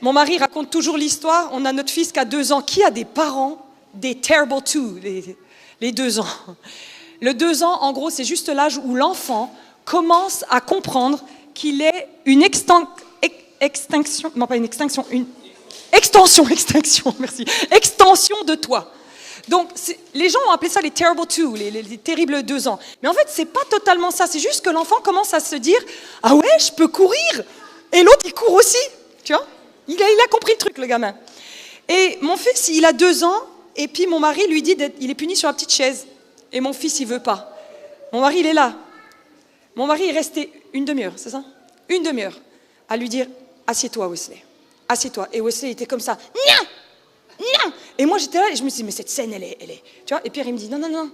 Mon mari raconte toujours l'histoire. On a notre fils qui a 2 ans. Qui a des parents, des terrible two, les 2 ans? Le 2 ans, en gros, c'est juste l'âge où l'enfant commence à comprendre qu'il est une extension, merci, extension de toi. Donc, les gens ont appelé ça les terrible two, les terribles 2 ans. Mais en fait, c'est pas totalement ça. C'est juste que l'enfant commence à se dire, ah ouais, je peux courir. Et l'autre, il court aussi, tu vois. Il a compris le truc, le gamin. Et mon fils, il a 2 ans, et puis mon mari lui dit, il est puni sur la petite chaise. Et mon fils, il veut pas. Mon mari, il est là. Mon mari est resté une demi-heure, c'est ça? Une demi-heure, à lui dire, assieds-toi, Wesley. Assieds-toi. Et Wesley était comme ça, non, non. Et moi, j'étais là, et je me suis dit, mais cette scène, elle est. Tu vois? Et Pierre, il me dit, non, non, non,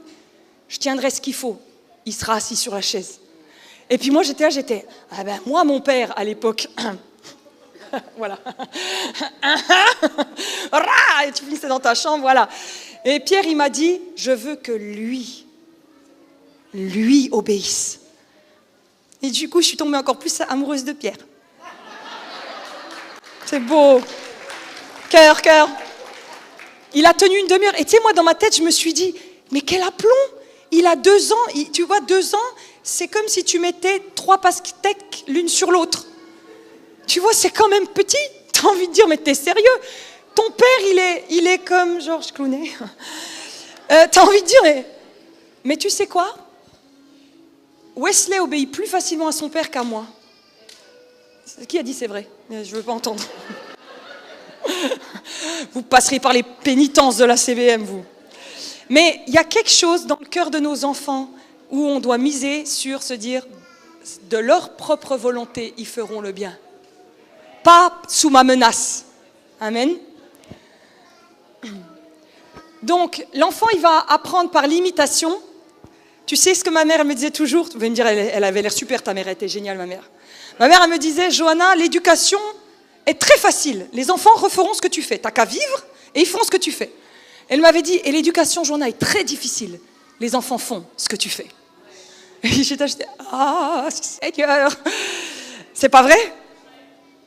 je tiendrai ce qu'il faut. Il sera assis sur la chaise. Et puis moi, j'étais, ah ben, moi, mon père, à l'époque... Voilà. Et tu finissais dans ta chambre, voilà. Et Pierre, il m'a dit, je veux que lui obéisse. Et du coup, je suis tombée encore plus amoureuse de Pierre. C'est beau. Cœur. Il a tenu une demi-heure. Et tu sais, moi, dans ma tête, je me suis dit, mais quel aplomb! Il a 2 ans. Tu vois, 2 ans, c'est comme si tu mettais 3 pastèques l'une sur l'autre. Tu vois, c'est quand même petit. T'as envie de dire, mais t'es sérieux? Ton père, il est comme Georges Clooney. T'as envie de dire, mais tu sais quoi? Wesley obéit plus facilement à son père qu'à moi. Qui a dit c'est vrai? Je ne veux pas entendre. Vous passerez par les pénitences de la CBM, vous. Mais il y a quelque chose dans le cœur de nos enfants où on doit miser sur se dire, de leur propre volonté, ils feront le bien. Pas sous ma menace. Amen. Donc, l'enfant, il va apprendre par l'imitation. Tu sais ce que ma mère elle me disait toujours? Tu vas me dire, elle avait l'air super, ta mère, elle était géniale, ma mère. Ma mère, elle me disait, Johanna, l'éducation est très facile. Les enfants referont ce que tu fais. T'as qu'à vivre et ils feront ce que tu fais. Elle m'avait dit, et l'éducation, Johanna, est très difficile. Les enfants font ce que tu fais. Et j'étais, ah, Seigneur. C'est pas vrai?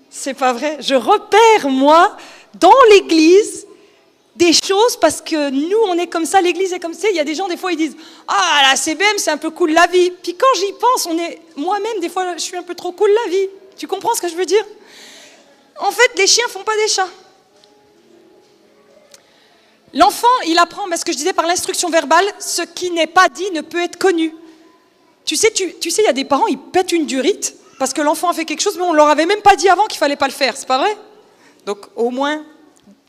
C'est pas vrai. Je repère, moi, dans l'église, des choses parce que nous, on est comme ça, l'église est comme ça. Il y a des gens, des fois, ils disent « Ah, la CBM, c'est un peu cool la vie. » Puis quand j'y pense, moi-même, des fois, je suis un peu trop cool la vie. Tu comprends ce que je veux dire? En fait, les chiens font pas des chats. L'enfant, il apprend, ce que je disais par l'instruction verbale, ce qui n'est pas dit ne peut être connu. Tu sais, il y a des parents, ils pètent une durite parce que l'enfant a fait quelque chose, mais on leur avait même pas dit avant qu'il fallait pas le faire. C'est pas vrai? Donc, au moins,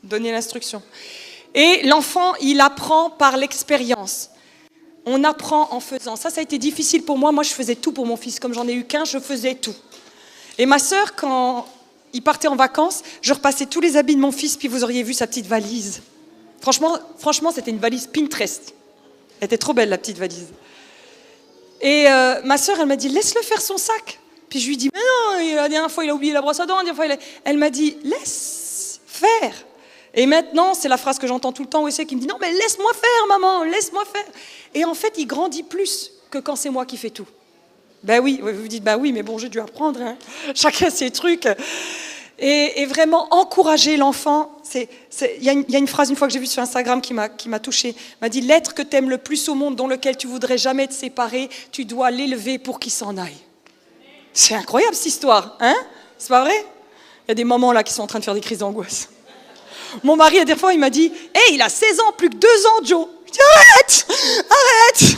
donner l'instruction. Et l'enfant, il apprend par l'expérience. On apprend en faisant. Ça a été difficile pour moi. Moi, je faisais tout pour mon fils. Comme j'en ai eu qu'un, je faisais tout. Et ma sœur, quand il partait en vacances, je repassais tous les habits de mon fils, puis vous auriez vu sa petite valise. Franchement, c'était une valise Pinterest. Elle était trop belle, la petite valise. Et ma sœur, elle m'a dit, laisse-le faire son sac. Puis je lui dis, mais non, la dernière fois, il a oublié la brosse à dents. La dernière fois, elle m'a dit, laisse faire. Et maintenant, c'est la phrase que j'entends tout le temps, qui me dit, non, mais laisse-moi faire, maman, laisse-moi faire. Et en fait, il grandit plus que quand c'est moi qui fais tout. Ben oui, vous vous dites, ben oui, mais bon, j'ai dû apprendre, hein. Chacun ses trucs. Et vraiment, encourager l'enfant. Il y a une phrase, une fois que j'ai vue sur Instagram, qui m'a touchée. Elle m'a dit, l'être que tu aimes le plus au monde, dont lequel tu voudrais jamais te séparer, tu dois l'élever pour qu'il s'en aille. C'est incroyable, cette histoire, hein? C'est pas vrai? Il y a des mamans là qui sont en train de faire des crises d'angoisse. Mon mari, à des fois, il m'a dit, hey, il a 16 ans, plus que 2 ans, Joe. Je dis, dis, arrête, arrête.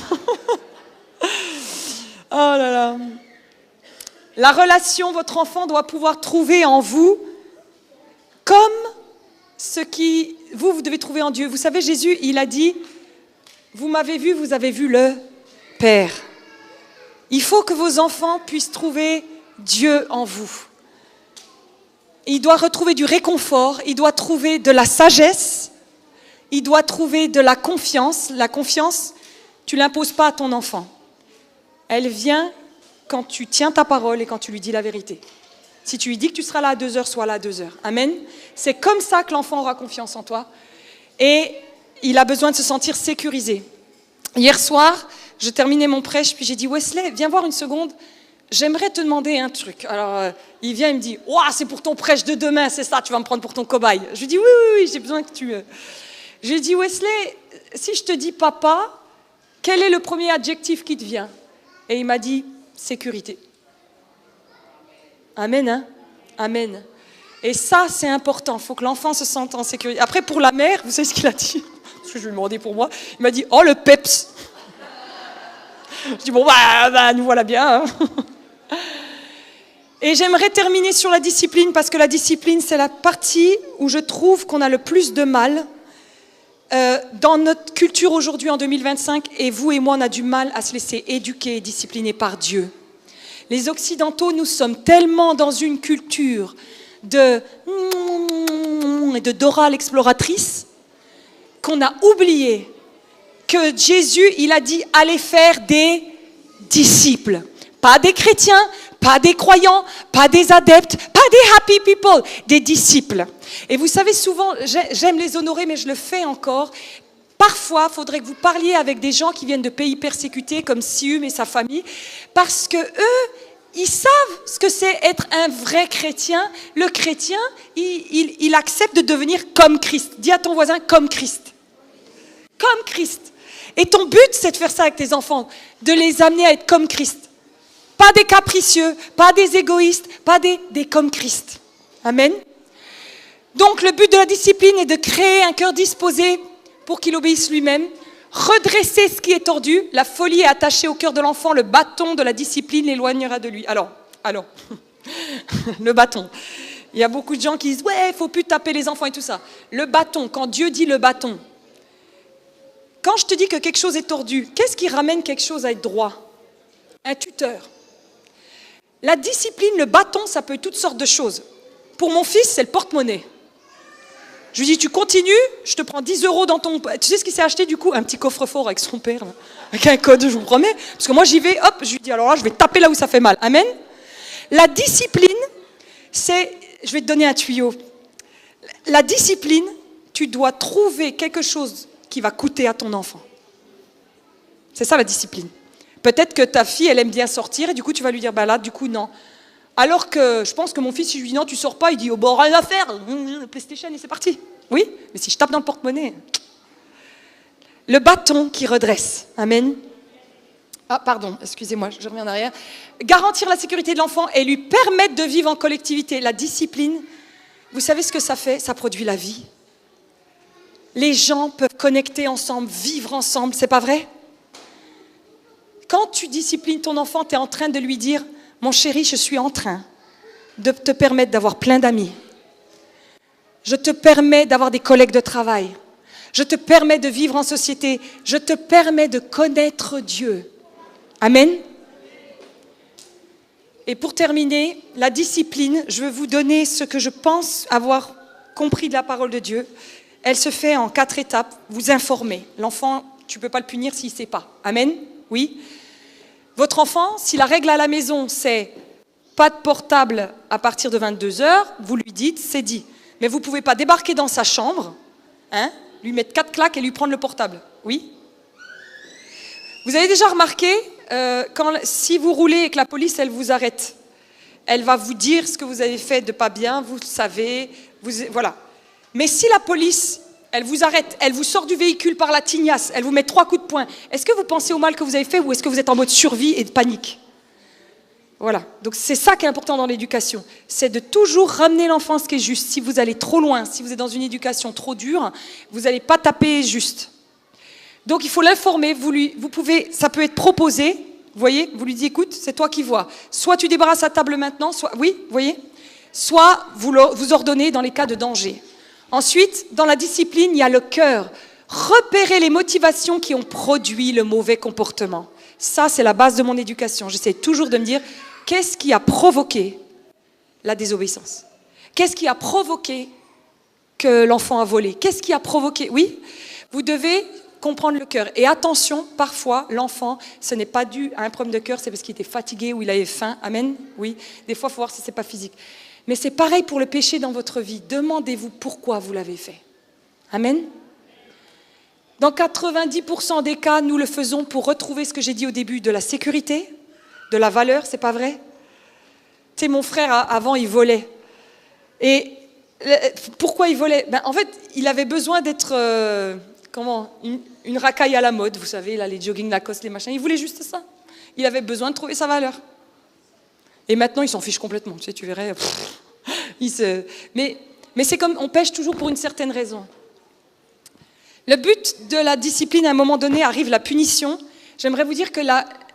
Oh là là. La relation, votre enfant doit pouvoir trouver en vous comme ce qui, vous devez trouver en Dieu. Vous savez, Jésus, il a dit, vous m'avez vu, vous avez vu le Père. Il faut que vos enfants puissent trouver Dieu en vous. Il doit retrouver du réconfort, il doit trouver de la sagesse, il doit trouver de la confiance. La confiance, tu ne l'imposes pas à ton enfant. Elle vient quand tu tiens ta parole et quand tu lui dis la vérité. Si tu lui dis que tu seras là à 2h, sois là à 2h. Amen. C'est comme ça que l'enfant aura confiance en toi. Et il a besoin de se sentir sécurisé. Hier soir, je terminais mon prêche, puis j'ai dit, Wesley, viens voir une seconde. J'aimerais te demander un truc. Alors, il vient, il me dit, ouah, c'est pour ton prêche de demain, c'est ça, tu vas me prendre pour ton cobaye. Je lui dis, oui, j'ai besoin que tu... Je lui ai dit, Wesley, si je te dis papa, quel est le premier adjectif qui te vient? Et il m'a dit, sécurité. Amen, hein? Amen. Et ça, c'est important. Il faut que l'enfant se sente en sécurité. Après, pour la mère, vous savez ce qu'il a dit? Parce que je lui ai demandé pour moi. Il m'a dit, oh, le peps. Je dis, bon, nous voilà bien. Hein. Et j'aimerais terminer sur la discipline, parce que la discipline, c'est la partie où je trouve qu'on a le plus de mal dans notre culture aujourd'hui en 2025, et vous et moi, on a du mal à se laisser éduquer et discipliner par Dieu. Les Occidentaux, nous sommes tellement dans une culture de Dora l'exploratrice qu'on a oublié que Jésus, il a dit, allez faire des disciples. Pas des chrétiens, pas des croyants, pas des adeptes, pas des happy people, des disciples. Et vous savez, souvent, j'aime les honorer, mais je le fais encore. Parfois, il faudrait que vous parliez avec des gens qui viennent de pays persécutés, comme Sium et sa famille, parce que eux, ils savent ce que c'est être un vrai chrétien. Le chrétien, il accepte de devenir comme Christ. Dis à ton voisin, comme Christ. Comme Christ. Et ton but, c'est de faire ça avec tes enfants, de les amener à être comme Christ. Pas des capricieux, pas des égoïstes, pas des comme Christ. Amen. Donc le but de la discipline est de créer un cœur disposé pour qu'il obéisse lui-même, redresser ce qui est tordu. La folie est attachée au cœur de l'enfant, le bâton de la discipline l'éloignera de lui. Alors, le bâton. Il y a beaucoup de gens qui disent, ouais, il ne faut plus taper les enfants et tout ça. Le bâton, quand Dieu dit le bâton, quand je te dis que quelque chose est tordu, qu'est-ce qui ramène quelque chose à être droit? Un tuteur. La discipline, le bâton, ça peut être toutes sortes de choses. Pour mon fils, c'est le porte-monnaie. Je lui dis, tu continues, je te prends 10 € dans ton... Tu sais ce qu'il s'est acheté du coup? Un petit coffre-fort avec son père, là, avec un code, je vous promets. Parce que moi, j'y vais, hop, je lui dis, alors là, je vais taper là où ça fait mal. Amen. La discipline, c'est... Je vais te donner un tuyau. La discipline, tu dois trouver quelque chose qui va coûter à ton enfant. C'est ça la discipline. Peut-être que ta fille, elle aime bien sortir et du coup, tu vas lui dire, bah là, du coup, non. Alors que je pense que mon fils, si je lui dis non, tu sors pas, il dit, oh bon, rien à faire, PlayStation et c'est parti. Oui, mais si je tape dans le porte-monnaie. Le bâton qui redresse. Amen. Ah, pardon, excusez-moi, je reviens en arrière. Garantir la sécurité de l'enfant et lui permettre de vivre en collectivité. La discipline, vous savez ce que ça fait? Ça produit la vie. Les gens peuvent connecter ensemble, vivre ensemble, c'est pas vrai? Quand tu disciplines ton enfant, tu es en train de lui dire, mon chéri, je suis en train de te permettre d'avoir plein d'amis. Je te permets d'avoir des collègues de travail. Je te permets de vivre en société. Je te permets de connaître Dieu. Amen. Et pour terminer, la discipline, je veux vous donner ce que je pense avoir compris de la parole de Dieu. Elle se fait en 4 étapes. Vous informer. L'enfant, tu ne peux pas le punir s'il ne sait pas. Amen. Oui. Votre enfant, si la règle à la maison, c'est pas de portable à partir de 22h, vous lui dites, c'est dit. Mais vous ne pouvez pas débarquer dans sa chambre, lui mettre 4 claques et lui prendre le portable. Oui. Vous avez déjà remarqué, si vous roulez et que la police, elle vous arrête, elle va vous dire ce que vous avez fait de pas bien, vous le savez, voilà. Mais si la police... elle vous arrête, elle vous sort du véhicule par la tignasse, elle vous met 3 coups de poing. Est-ce que vous pensez au mal que vous avez fait ou est-ce que vous êtes en mode survie et de panique? Voilà, donc c'est ça qui est important dans l'éducation. C'est de toujours ramener l'enfant à ce qui est juste. Si vous allez trop loin, si vous êtes dans une éducation trop dure, vous n'allez pas taper juste. Donc il faut l'informer, vous pouvez, ça peut être proposé, vous voyez, vous lui dites écoute, c'est toi qui vois. Soit tu débarrasses la table maintenant, soit, oui, vous voyez, soit vous ordonnez dans les cas de danger. Ensuite, dans la discipline, il y a le cœur. Repérer les motivations qui ont produit le mauvais comportement. Ça, c'est la base de mon éducation. J'essaie toujours de me dire, qu'est-ce qui a provoqué la désobéissance? Qu'est-ce qui a provoqué que l'enfant a volé? Qu'est-ce qui a provoqué? Oui, vous devez comprendre le cœur. Et attention, parfois, l'enfant, ce n'est pas dû à un problème de cœur, c'est parce qu'il était fatigué ou il avait faim. Amen? Oui, des fois, il faut voir si ce n'est pas physique. Mais c'est pareil pour le péché dans votre vie. Demandez-vous pourquoi vous l'avez fait. Amen? Dans 90% des cas, nous le faisons pour retrouver ce que j'ai dit au début, de la sécurité, de la valeur, c'est pas vrai? Tu sais, mon frère, avant, il volait. Et pourquoi il volait? En fait, il avait besoin d'être, une racaille à la mode, vous savez, là, les jogging Lacoste, les machins. Il voulait juste ça. Il avait besoin de trouver sa valeur. Et maintenant, il s'en fiche complètement. Tu sais, tu verrais. Mais c'est comme, on pêche toujours pour une certaine raison. Le but de la discipline, à un moment donné, arrive la punition. J'aimerais vous dire que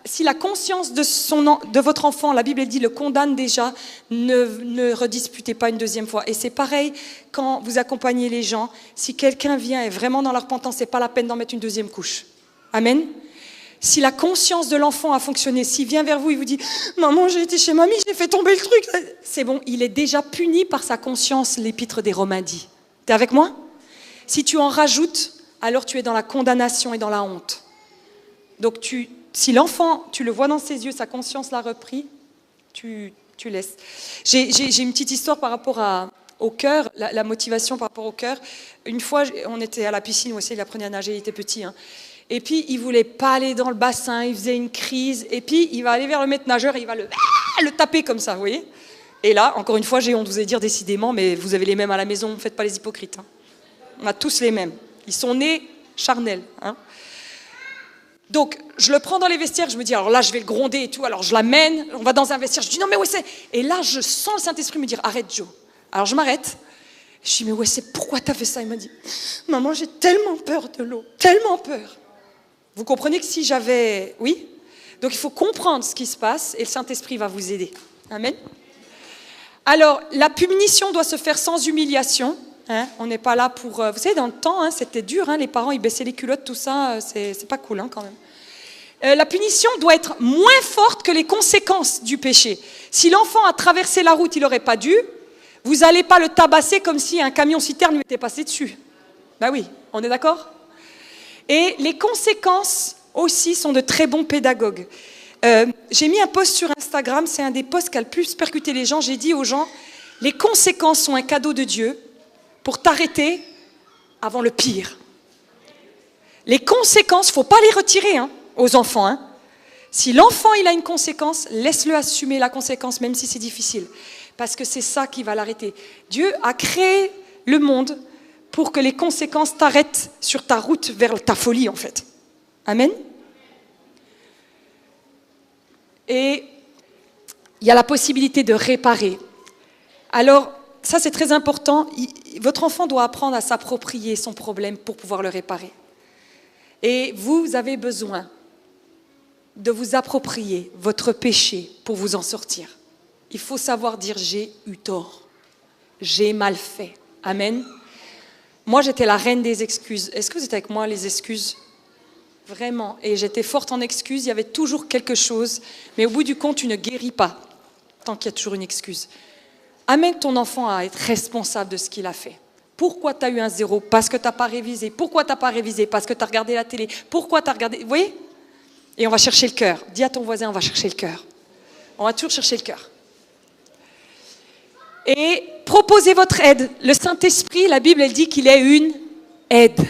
si la conscience de votre enfant, la Bible dit, le condamne déjà, ne redisputez pas une deuxième fois. Et c'est pareil quand vous accompagnez les gens. Si quelqu'un vient et est vraiment dans la repentance, ce n'est pas la peine d'en mettre une deuxième couche. Amen. Si la conscience de l'enfant a fonctionné, s'il vient vers vous, il vous dit « Maman, j'ai été chez mamie, j'ai fait tomber le truc », c'est bon, il est déjà puni par sa conscience, l'épître des Romains dit. T'es avec moi? Si tu en rajoutes, alors tu es dans la condamnation et dans la honte. Donc si l'enfant, tu le vois dans ses yeux, sa conscience l'a repris, tu laisses. J'ai une petite histoire par rapport au cœur, la motivation par rapport au cœur. Une fois, on était à la piscine, aussi, il apprenait à nager, il était petit, hein. Et puis, il ne voulait pas aller dans le bassin, il faisait une crise. Et puis, il va aller vers le maître nageur et il va le taper comme ça, vous voyez? Et là, encore une fois, j'ai honte de vous dire décidément, mais vous avez les mêmes à la maison, ne faites pas les hypocrites. Hein. On a tous les mêmes. Ils sont nés charnels. Hein. Donc, je le prends dans les vestiaires, je me dis, alors là, je vais le gronder et tout. Alors, je l'amène, on va dans un vestiaire, je dis, non, mais ouais, c'est... Et là, je sens le Saint-Esprit me dire, arrête, Joe. Alors, je m'arrête. Je dis, mais ouais, c'est pourquoi tu as fait ça? Il m'a dit, maman, j'ai tellement peur de l'eau, tellement peur. Vous comprenez que si j'avais... Oui? Donc il faut comprendre ce qui se passe et le Saint-Esprit va vous aider. Amen. Alors, la punition doit se faire sans humiliation. Hein? On n'est pas là pour... Vous savez, dans le temps, hein, c'était dur. Hein, les parents, ils baissaient les culottes, tout ça. C'est pas cool, hein, quand même. La punition doit être moins forte que les conséquences du péché. Si l'enfant a traversé la route, il n'aurait pas dû. Vous n'allez pas le tabasser comme si un camion-citerne lui était passé dessus. Ben oui, on est d'accord ? Et les conséquences aussi sont de très bons pédagogues. J'ai mis un post sur Instagram, c'est un des posts qui a le plus percuté les gens. J'ai dit aux gens, les conséquences sont un cadeau de Dieu pour t'arrêter avant le pire. Les conséquences, il ne faut pas les retirer aux enfants. Hein. Si l'enfant il a une conséquence, laisse-le assumer la conséquence, même si c'est difficile. Parce que c'est ça qui va l'arrêter. Dieu a créé le monde pour que les conséquences t'arrêtent sur ta route vers ta folie, en fait. Amen. Et il y a la possibilité de réparer. Alors, ça c'est très important. Votre enfant doit apprendre à s'approprier son problème pour pouvoir le réparer. Et vous avez besoin de vous approprier votre péché pour vous en sortir. Il faut savoir dire « j'ai eu tort, j'ai mal fait ». Amen. Moi, j'étais la reine des excuses. Est-ce que vous êtes avec moi, les excuses? Vraiment. Et j'étais forte en excuses. Il y avait toujours quelque chose. Mais au bout du compte, tu ne guéris pas tant qu'il y a toujours une excuse. Amène ton enfant à être responsable de ce qu'il a fait. Pourquoi tu as eu un 0? Parce que tu n'as pas révisé. Pourquoi tu n'as pas révisé? Parce que tu as regardé la télé. Pourquoi tu as regardé? Vous voyez? Et on va chercher le cœur. Dis à ton voisin, on va chercher le cœur. On va toujours chercher le cœur. Et proposez votre aide. Le Saint-Esprit, la Bible, elle dit qu'il est une aide.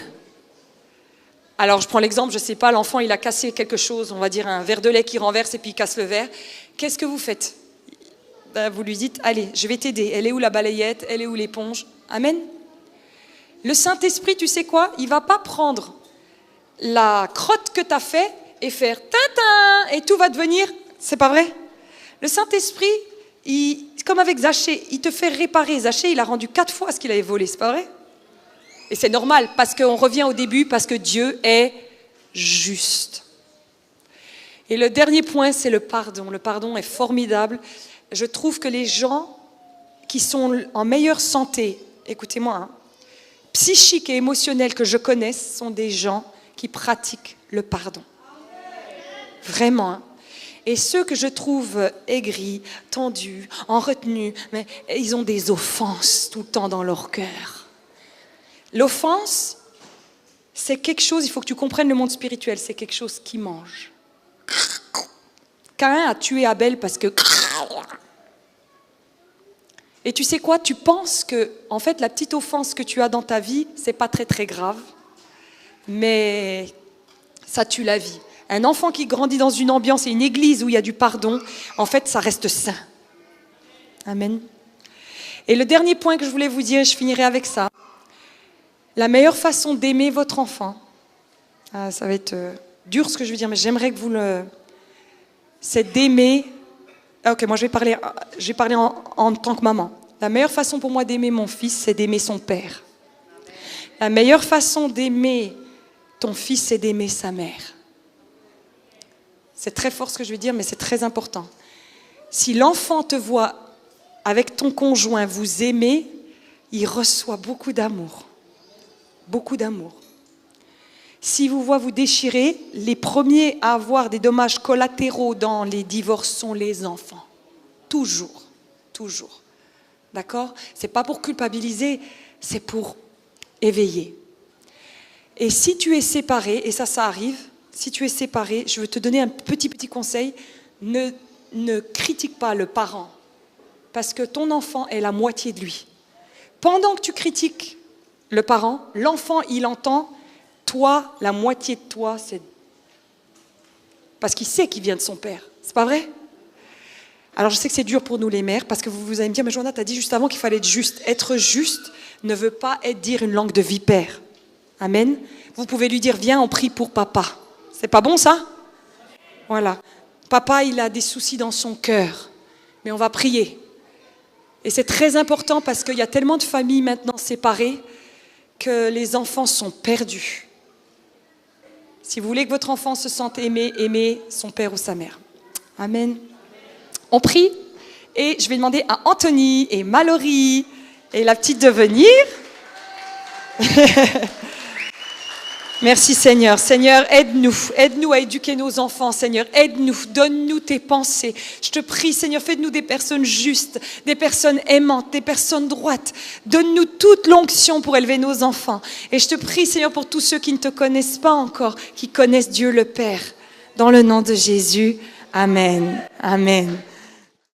Alors, je prends l'exemple, je ne sais pas, l'enfant, il a cassé quelque chose, on va dire un verre de lait qui renverse et puis il casse le verre. Qu'est-ce que vous faites? Vous lui dites, allez, je vais t'aider. Elle est où la balayette? Elle est où l'éponge? Amen. Le Saint-Esprit, tu sais quoi? Il ne va pas prendre la crotte que tu as fait et faire tintin et tout va devenir... C'est pas vrai? Le Saint-Esprit, comme avec Zachée, il te fait réparer. Zachée, il a rendu 4 fois ce qu'il avait volé, c'est pas vrai? Et c'est normal, parce qu'on revient au début, parce que Dieu est juste. Et le dernier point, c'est le pardon. Le pardon est formidable. Je trouve que les gens qui sont en meilleure santé, écoutez-moi, hein, psychique et émotionnelle que je connaisse, sont des gens qui pratiquent le pardon. Vraiment. Hein. Et ceux que je trouve aigris, tendus, en retenue, mais ils ont des offenses tout le temps dans leur cœur. L'offense, c'est quelque chose, il faut que tu comprennes le monde spirituel, c'est quelque chose qui mange. Caïn a tué Abel parce que... Et tu sais quoi, tu penses que, en fait, la petite offense que tu as dans ta vie, c'est pas très très grave, mais ça tue la vie. Un enfant qui grandit dans une ambiance et une église où il y a du pardon, en fait, ça reste sain. Amen. Et le dernier point que je voulais vous dire, et je finirai avec ça, la meilleure façon d'aimer votre enfant, ça va être dur ce que je veux dire, mais j'aimerais que vous le... c'est d'aimer... Ok, moi je vais parler en tant que maman. La meilleure façon pour moi d'aimer mon fils, c'est d'aimer son père. La meilleure façon d'aimer ton fils, c'est d'aimer sa mère. C'est très fort ce que je vais dire, mais c'est très important. Si l'enfant te voit avec ton conjoint vous aimer, il reçoit beaucoup d'amour. Beaucoup d'amour. Si vous voit vous déchirer, les premiers à avoir des dommages collatéraux dans les divorces sont les enfants. Toujours, toujours. D'accord ? C'est pas pour culpabiliser, c'est pour éveiller. Et si tu es séparé, et ça arrive, si tu es séparé, je veux te donner un petit conseil, ne critique pas le parent, parce que ton enfant est la moitié de lui. Pendant que tu critiques le parent, l'enfant, il entend, toi, la moitié de toi, c'est... Parce qu'il sait qu'il vient de son père. C'est pas vrai ? Alors je sais que c'est dur pour nous les mères, parce que vous allez me dire, mais Joanna, tu as dit juste avant qu'il fallait être juste. Être juste ne veut pas dire une langue de vipère. Amen. Vous pouvez lui dire, viens, on prie pour papa. C'est pas bon ça ? Voilà. Papa, il a des soucis dans son cœur, mais on va prier. Et c'est très important parce qu'il y a tellement de familles maintenant séparées que les enfants sont perdus. Si vous voulez que votre enfant se sente aimé, aimez son père ou sa mère. Amen. On prie et je vais demander à Anthony et Mallory et la petite de venir. Merci Seigneur. Seigneur, aide-nous. Aide-nous à éduquer nos enfants, Seigneur. Aide-nous. Donne-nous tes pensées. Je te prie, Seigneur, fais-nous des personnes justes, des personnes aimantes, des personnes droites. Donne-nous toute l'onction pour élever nos enfants. Et je te prie, Seigneur, pour tous ceux qui ne te connaissent pas encore, qui connaissent Dieu le Père. Dans le nom de Jésus. Amen. Amen.